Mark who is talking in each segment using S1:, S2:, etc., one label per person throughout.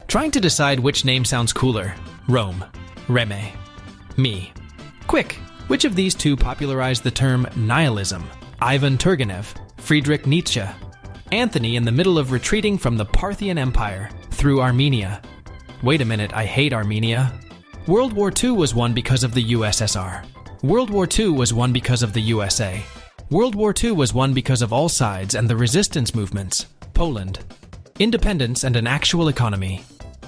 S1: Trying to decide which name sounds cooler. Rome. Reme. Me. Quick, which of these two popularized the term nihilism? Ivan Turgenev, Friedrich Nietzsche. Anthony in the middle of retreating from the Parthian Empire through Armenia. Wait a minute, I hate Armenia. World War II was won because of the USSR. World War II was won because of the USA. World War II was won because of all sides and the resistance movements. Poland. Independence and an actual economy.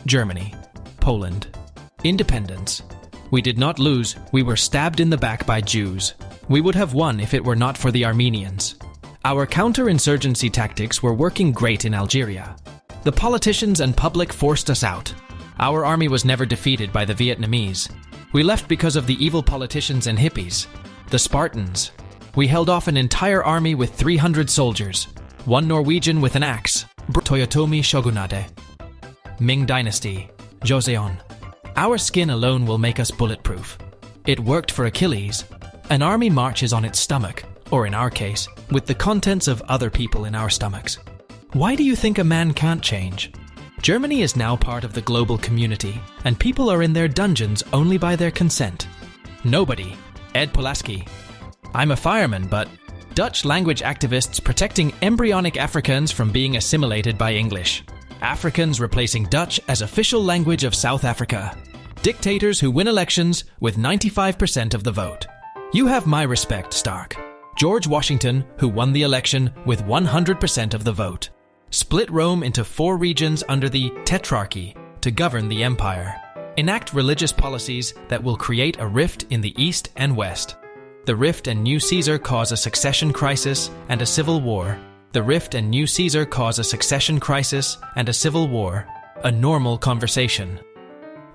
S1: Germany. Poland. Independence. We did not lose, we were stabbed in the back by Jews. We would have won if it were not for the Armenians. Our counterinsurgency tactics were working great in Algeria. The politicians and public forced us out. Our army was never defeated by the Vietnamese. We left because of the evil politicians and hippies. The Spartans. We held off an entire army with 300 soldiers. One Norwegian with an axe. Toyotomi Shogunate. Ming Dynasty. Joseon. Our skin alone will make us bulletproof. It worked for Achilles. An army marches on its stomach, or in our case, with the contents of other people in our stomachs. Why do you think a man can't change? Germany is now part of the global community, and people are in their dungeons only by their consent. Nobody. Ed Pulaski. I'm a fireman, but Dutch language activists protecting embryonic Afrikaans from being assimilated by English. Afrikaans replacing Dutch as official language of South Africa. Dictators who win elections with 95% of the vote. You have my respect, Stark. George Washington, who won the election with 100% of the vote. Split Rome into 4 regions under the Tetrarchy to govern the empire. Enact religious policies that will create a rift in the East and West. The rift and new Caesar cause a succession crisis and a civil war. The rift and new Caesar cause a succession crisis and a civil war. A normal conversation.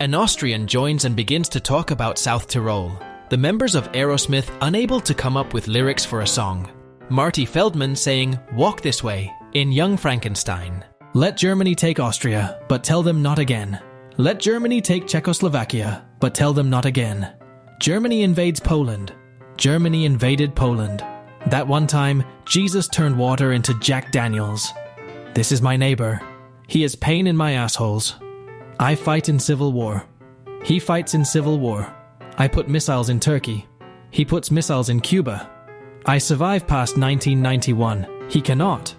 S1: An Austrian joins and begins to talk about South Tyrol. The members of Aerosmith unable to come up with lyrics for a song. Marty Feldman saying, "Walk this way," in Young Frankenstein. Let Germany take Austria, but tell them not again. Let Germany take Czechoslovakia, but tell them not again. Germany invades Poland. Germany invaded Poland. That one time, Jesus turned water into Jack Daniels. This is my neighbor. He is pain in my assholes. I fight in civil war. He fights in civil war. I put missiles in Turkey. He puts missiles in Cuba. I survive past 1991. He cannot.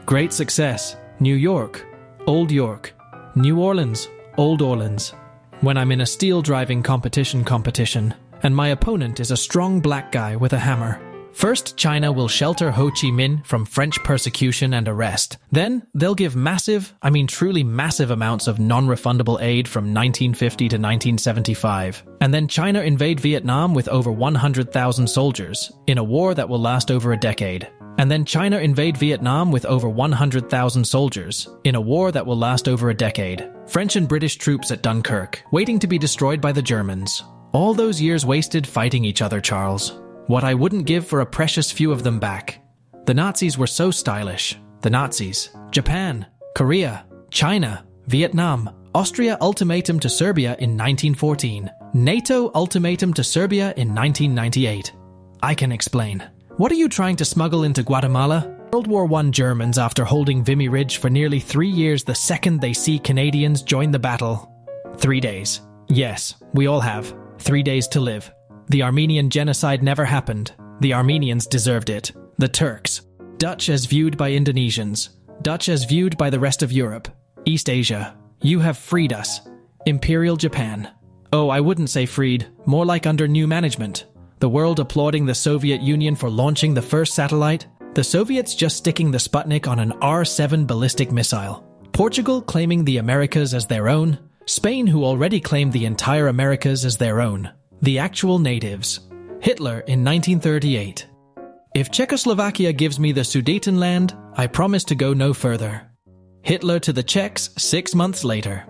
S1: Great success. New York. Old York. New Orleans. Old Orleans. When I'm in a steel driving competition, and my opponent is a strong black guy with a hammer. First, China will shelter Ho Chi Minh from French persecution and arrest. Then, they'll give truly massive amounts of non-refundable aid from 1950 to 1975. And then China invade Vietnam with over 100,000 soldiers, in a war that will last over a decade. And then China invade Vietnam with over 100,000 soldiers, in a war that will last over a decade. French and British troops at Dunkirk, waiting to be destroyed by the Germans. All those years wasted fighting each other, Charles. What I wouldn't give for a precious few of them back. The Nazis were so stylish. The Nazis. Japan. Korea. China. Vietnam. Austria ultimatum to Serbia in 1914. NATO ultimatum to Serbia in 1998. I can explain. What are you trying to smuggle into Guatemala? World War I Germans after holding Vimy Ridge for nearly 3 years the second they see Canadians join the battle. 3 days. Yes, we all have. 3 days to live. The Armenian genocide never happened. The Armenians deserved it. The Turks. Dutch as viewed by Indonesians. Dutch as viewed by the rest of Europe. East Asia. You have freed us. Imperial Japan. Oh, I wouldn't say freed. More like under new management. The world applauding the Soviet Union for launching the first satellite. The Soviets just sticking the Sputnik on an R-7 ballistic missile. Portugal claiming the Americas as their own. Spain, who already claimed the entire Americas as their own. The actual natives. Hitler in 1938. If Czechoslovakia gives me the Sudetenland, I promise to go no further. Hitler to the Czechs 6 months later.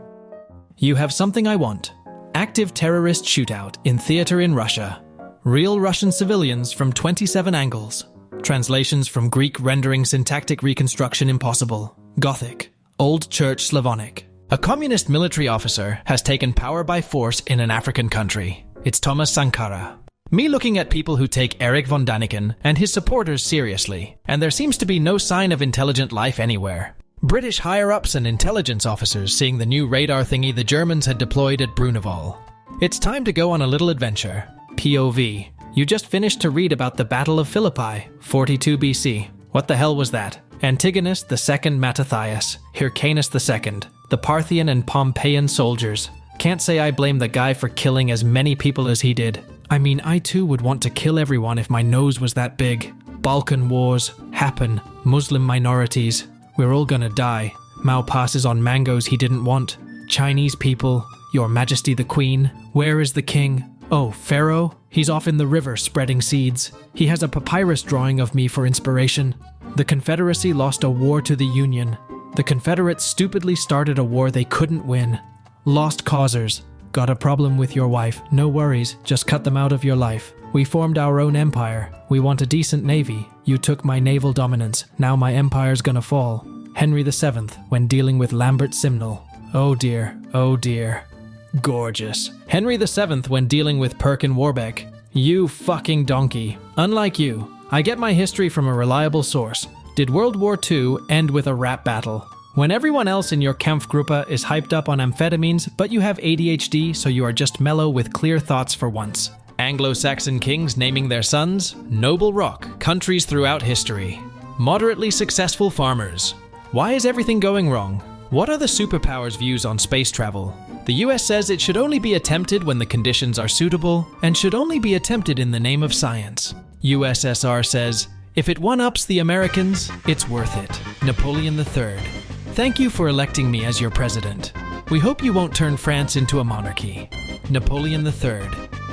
S1: You have something I want. Active terrorist shootout in theater in Russia. Real Russian civilians from 27 angles. Translations from Greek rendering syntactic reconstruction impossible. Gothic. Old Church Slavonic. A communist military officer has taken power by force in an African country. It's Thomas Sankara. Me looking at people who take Eric von Daniken and his supporters seriously, and there seems to be no sign of intelligent life anywhere. British higher-ups and intelligence officers seeing the new radar thingy the Germans had deployed at Bruneval. It's time to go on a little adventure. POV. You just finished to read about the Battle of Philippi, 42 BC. What the hell was that? Antigonus II Mattathias, Hyrcanus II, the Parthian and Pompeian soldiers. Can't say I blame the guy for killing as many people as he did. I mean, I too would want to kill everyone if my nose was that big. Balkan Wars happen, Muslim minorities. We're all gonna die. Mao passes on mangoes he didn't want. Chinese people, Your Majesty the Queen, where is the king? Oh, Pharaoh? He's off in the river spreading seeds. He has a papyrus drawing of me for inspiration. The Confederacy lost a war to the Union. The Confederates stupidly started a war they couldn't win. Lost causers. Got a problem with your wife? No worries, just cut them out of your life. We formed our own empire. We want a decent navy. You took my naval dominance. Now my empire's gonna fall. Henry VII, when dealing with Lambert Simnel. Oh dear, oh dear. Gorgeous. Henry VII when dealing with Perkin Warbeck. You fucking donkey. Unlike you, I get my history from a reliable source. Did World War II end with a rap battle? When everyone else in your Kampfgruppe is hyped up on amphetamines, but you have ADHD, so you are just mellow with clear thoughts for once. Anglo-Saxon kings naming their sons, noble rock, countries throughout history. Moderately successful farmers. Why is everything going wrong? What are the superpowers' views on space travel? The US says it should only be attempted when the conditions are suitable, and should only be attempted in the name of science. USSR says, if it one-ups the Americans, it's worth it. Napoleon III. Thank you for electing me as your president. We hope you won't turn France into a monarchy. Napoleon III.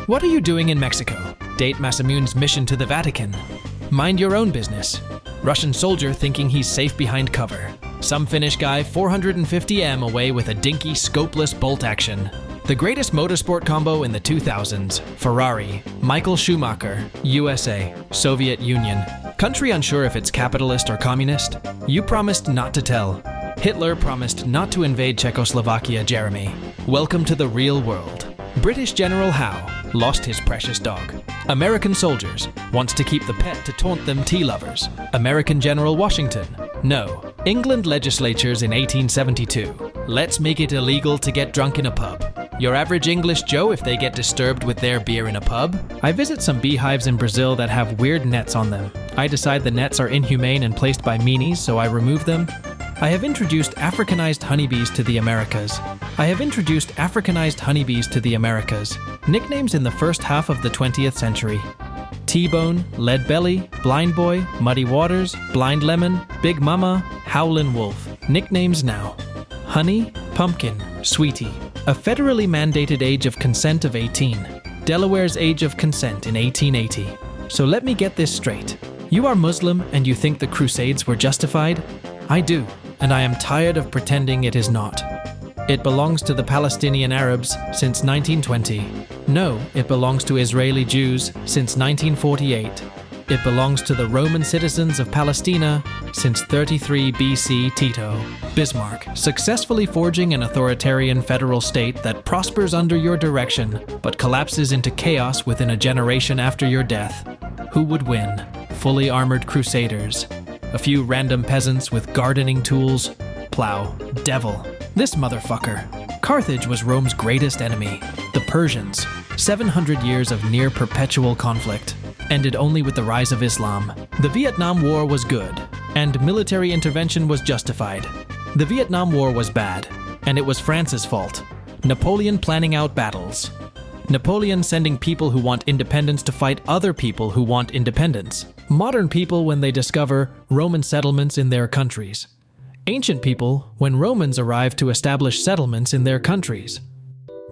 S1: What are you doing in Mexico? Date Masamune's mission to the Vatican. Mind your own business. Russian soldier thinking he's safe behind cover. Some Finnish guy 450M away with a dinky, scopeless bolt action. The greatest motorsport combo in the 2000s. Ferrari. Michael Schumacher. USA. Soviet Union. Country unsure if it's capitalist or communist? You promised not to tell. Hitler promised not to invade Czechoslovakia, Jeremy. Welcome to the real world. British General Howe lost his precious dog. American soldiers wants to keep the pet to taunt them tea lovers. American General Washington. No. England legislatures in 1872. Let's make it illegal to get drunk in a pub. Your average English Joe if they get disturbed with their beer in a pub? I visit some beehives in Brazil that have weird nets on them. I decide the nets are inhumane and placed by meanies, so I remove them. I have introduced Africanized honeybees to the Americas. Nicknames in the first half of the 20th century. T-Bone, Lead Belly, Blind Boy, Muddy Waters, Blind Lemon, Big Mama, Howlin' Wolf. Nicknames now. Honey, Pumpkin, Sweetie. A federally mandated age of consent of 18. Delaware's age of consent in 1880. So let me get this straight. You are Muslim and you think the Crusades were justified? I do, and I am tired of pretending it is not. It belongs to the Palestinian Arabs since 1920. No, it belongs to Israeli Jews since 1948. It belongs to the Roman citizens of Palestina since 33 BC Tito. Bismarck, successfully forging an authoritarian federal state that prospers under your direction, but collapses into chaos within a generation after your death. Who would win? Fully armored crusaders. A few random peasants with gardening tools. Plow. Devil. This motherfucker. Carthage was Rome's greatest enemy. The Persians. 700 years of near perpetual conflict. Ended only with the rise of Islam. The Vietnam War was good, and military intervention was justified. The Vietnam War was bad, and it was France's fault. Napoleon planning out battles. Napoleon sending people who want independence to fight other people who want independence. Modern people when they discover Roman settlements in their countries. Ancient people when Romans arrived to establish settlements in their countries.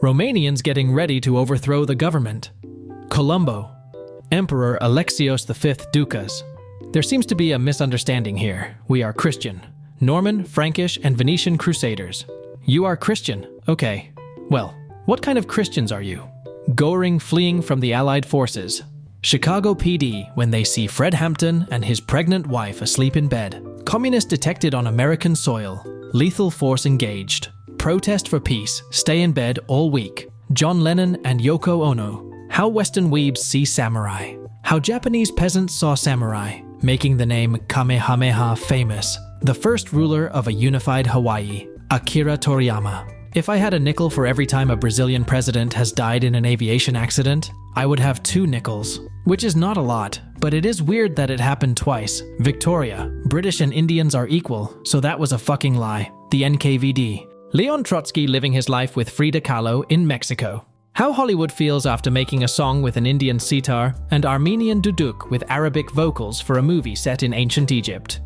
S1: Romanians getting ready to overthrow the government. Colombo. Emperor Alexios V Ducas. There seems to be a misunderstanding here. We are Christian. Norman, Frankish, and Venetian crusaders. You are Christian. Okay. Well, what kind of Christians are you? Goring fleeing from the Allied forces. Chicago PD when they see Fred Hampton and his pregnant wife asleep in bed. Communist detected on American soil. Lethal force engaged. Protest for peace. Stay in bed all week. John Lennon and Yoko Ono. How Western weebs see samurai. How Japanese peasants saw samurai, making the name Kamehameha famous. The first ruler of a unified Hawaii, Akira Toriyama. If I had a nickel for every time a Brazilian president has died in an aviation accident, I would have 2 nickels, which is not a lot, but it is weird that it happened twice. Victoria, British and Indians are equal, so that was a fucking lie. The NKVD. Leon Trotsky living his life with Frida Kahlo in Mexico. How Hollywood feels after making a song with an Indian sitar and Armenian duduk with Arabic vocals for a movie set in ancient Egypt.